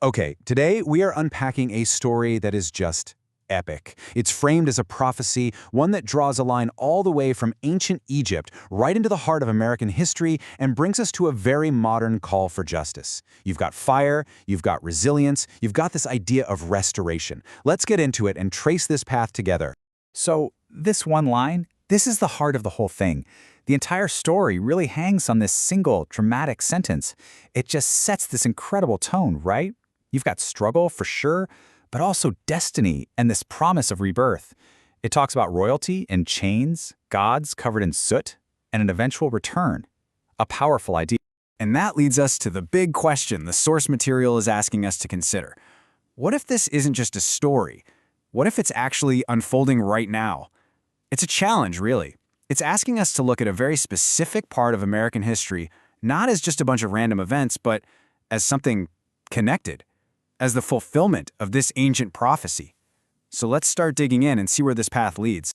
Okay, today we are unpacking a story that is just epic. It's framed as a prophecy, one that draws a line all the way from ancient Egypt right into the heart of American history and brings us to a very modern call for justice. You've got fire, you've got resilience, you've got this idea of restoration. Let's get into it and trace this path together. So, this one line, this is the heart of the whole thing. The entire story really hangs on this single, dramatic sentence. It just sets this incredible tone, right? You've got struggle, for sure, but also destiny and this promise of rebirth. It talks about royalty in chains, gods covered in soot, and an eventual return. A powerful idea. And that leads us to the big question the source material is asking us to consider. What if this isn't just a story? What if it's actually unfolding right now? It's a challenge, really. It's asking us to look at a very specific part of American history, not as just a bunch of random events, but as something connected, as the fulfillment of this ancient prophecy. So let's start digging in and see where this path leads.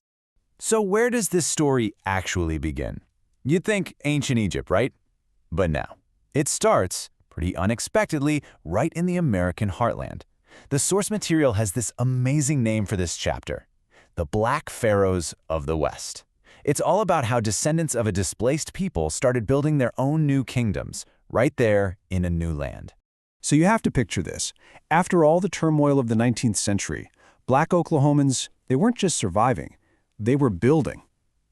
So where does this story actually begin? You'd think ancient Egypt, right? But no. It starts, pretty unexpectedly, right in the American heartland. The source material has this amazing name for this chapter: the Black Pharaohs of the West. It's all about how descendants of a displaced people started building their own new kingdoms, right there in a new land. So you have to picture this. After all the turmoil of the 19th century, Black Oklahomans, they weren't just surviving, they were building.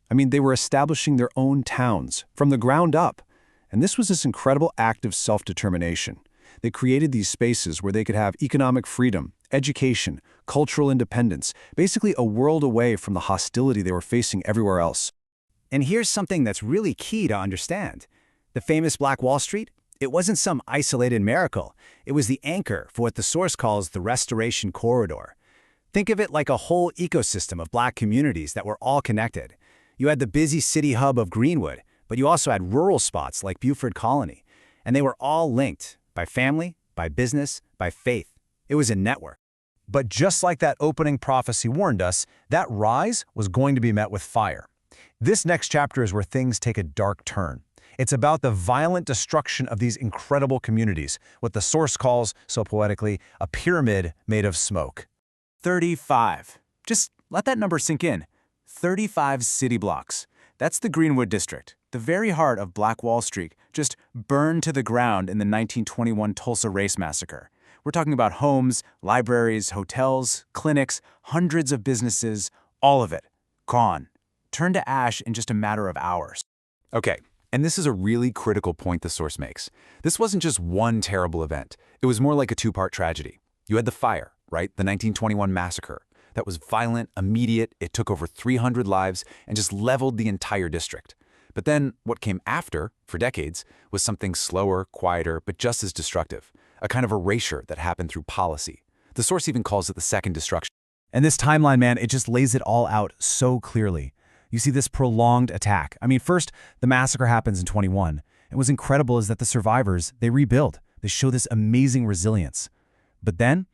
They were establishing their own towns from the ground up. And this was this incredible act of self-determination. They created these spaces where they could have economic freedom, education, cultural independence, basically a world away from the hostility they were facing everywhere else. And here's something that's really key to understand. The famous Black Wall Street? It wasn't some isolated miracle. It was the anchor for what the source calls the Restoration Corridor. Think of it like a whole ecosystem of Black communities that were all connected. You had the busy city hub of Greenwood, but you also had rural spots like Buford Colony. And they were all linked by family, by business, by faith. It was a network. But just like that opening prophecy warned us, that rise was going to be met with fire. This next chapter is where things take a dark turn. It's about the violent destruction of these incredible communities, what the source calls, so poetically, a pyramid made of smoke. 35. Just let that number sink in. 35 city blocks. That's the Greenwood district, the very heart of Black Wall Street, just burned to the ground in the 1921 Tulsa race massacre. We're talking about homes, libraries, hotels, clinics, hundreds of businesses, all of it, gone, turned to ash in just a matter of hours. Okay. And this is a really critical point the source makes. This wasn't just one terrible event. It was more like a two-part tragedy. You had the fire, right? The 1921 massacre. That was violent, immediate, it took over 300 lives and just leveled the entire district. But then what came after, for decades, was something slower, quieter, but just as destructive. A kind of erasure that happened through policy. The source even calls it the second destruction. And this timeline, man, it just lays it all out so clearly. You see this prolonged attack. First, the massacre happens in 21. And what's incredible is that the survivors, they rebuild. They show this amazing resilience. But then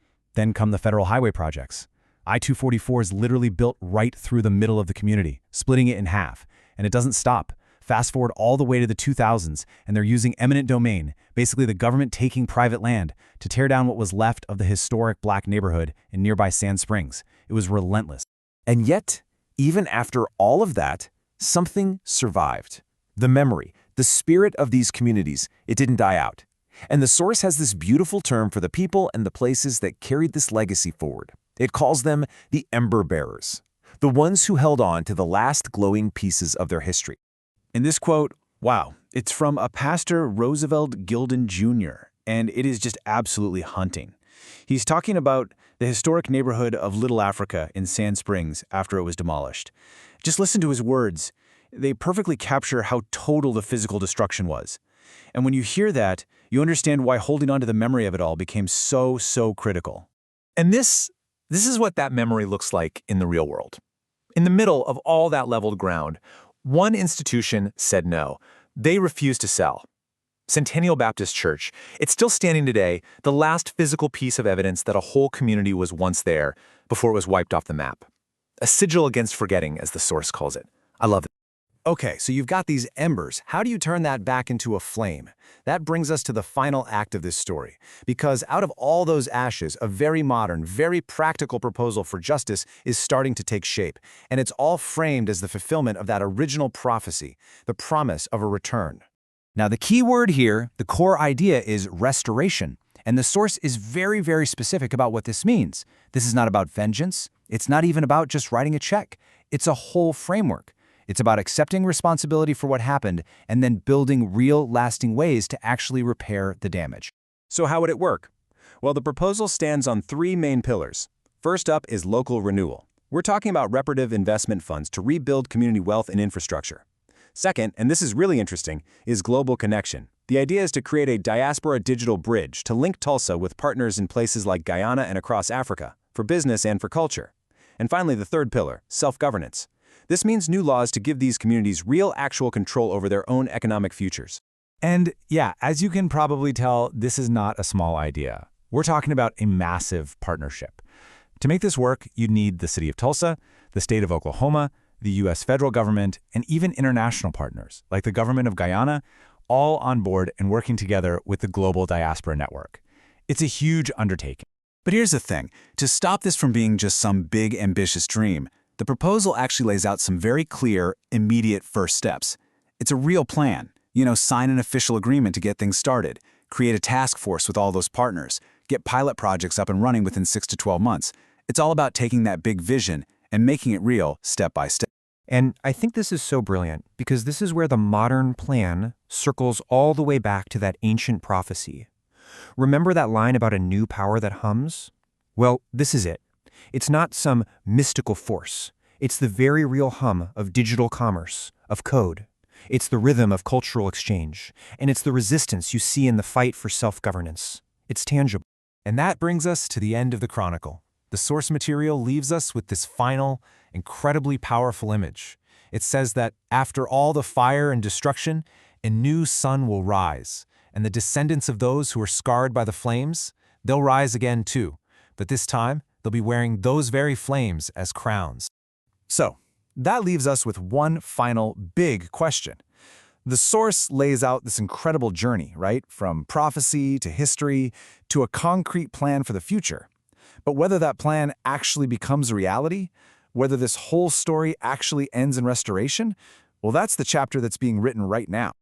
come the federal highway projects. I-244 is literally built right through the middle of the community, splitting it in half. And it doesn't stop. Fast forward all the way to the 2000s, and they're using eminent domain, basically the government taking private land, to tear down what was left of the historic Black neighborhood in nearby Sand Springs. It was relentless. And yet, even after all of that, something survived. The memory, the spirit of these communities, it didn't die out. And the source has this beautiful term for the people and the places that carried this legacy forward. It calls them the ember-bearers, the ones who held on to the last glowing pieces of their history. In this quote, wow, it's from a pastor, Roosevelt Gilden Jr., and it is just absolutely haunting. He's talking about the historic neighborhood of Little Africa in Sand Springs after it was demolished. Just listen to his words. They perfectly capture how total the physical destruction was. And when you hear that, you understand why holding on to the memory of it all became so critical. And this is what that memory looks like in the real world. In the middle of all that leveled ground, one institution said no. They refused to sell. Centennial Baptist Church. It's still standing today, the last physical piece of evidence that a whole community was once there before it was wiped off the map. A sigil against forgetting, as the source calls it. I love it. Okay, so you've got these embers. How do you turn that back into a flame? That brings us to the final act of this story. Because out of all those ashes, a very modern, very practical proposal for justice is starting to take shape. And it's all framed as the fulfillment of that original prophecy, the promise of a return. Now, the key word here, the core idea, is restoration. And the source is very, very specific about what this means. This is not about vengeance. It's not even about just writing a check. It's a whole framework. It's about accepting responsibility for what happened and then building real, lasting ways to actually repair the damage. So how would it work? Well, the proposal stands on three main pillars. First up is local renewal. We're talking about reparative investment funds to rebuild community wealth and infrastructure. Second, and this is really interesting, is global connection. The idea is to create a diaspora digital bridge to link Tulsa with partners in places like Guyana and across Africa, for business and for culture. And finally, the third pillar, self-governance. This means new laws to give these communities real actual control over their own economic futures. And yeah, as you can probably tell, this is not a small idea. We're talking about a massive partnership. To make this work, you'd need the city of Tulsa, the state of Oklahoma, the U.S. federal government, and even international partners, like the government of Guyana, all on board and working together with the global diaspora network. It's a huge undertaking. But here's the thing. To stop this from being just some big, ambitious dream, the proposal actually lays out some very clear, immediate first steps. It's a real plan. Sign an official agreement to get things started, create a task force with all those partners, get pilot projects up and running within 6 to 12 months. It's all about taking that big vision and making it real step by step. And I think this is so brilliant because this is where the modern plan circles all the way back to that ancient prophecy. Remember that line about a new power that hums? Well, this is it. It's not some mystical force. It's the very real hum of digital commerce, of code. It's the rhythm of cultural exchange, and it's the resistance you see in the fight for self-governance. It's tangible. And that brings us to the end of the chronicle. The source material leaves us with this final, incredibly powerful image. It says that after all the fire and destruction, a new sun will rise, and the descendants of those who are scarred by the flames, they'll rise again too. But this time, they'll be wearing those very flames as crowns. So, that leaves us with one final big question. The source lays out this incredible journey, right? From prophecy to history to a concrete plan for the future. But whether that plan actually becomes a reality, whether this whole story actually ends in restoration, well, that's the chapter that's being written right now.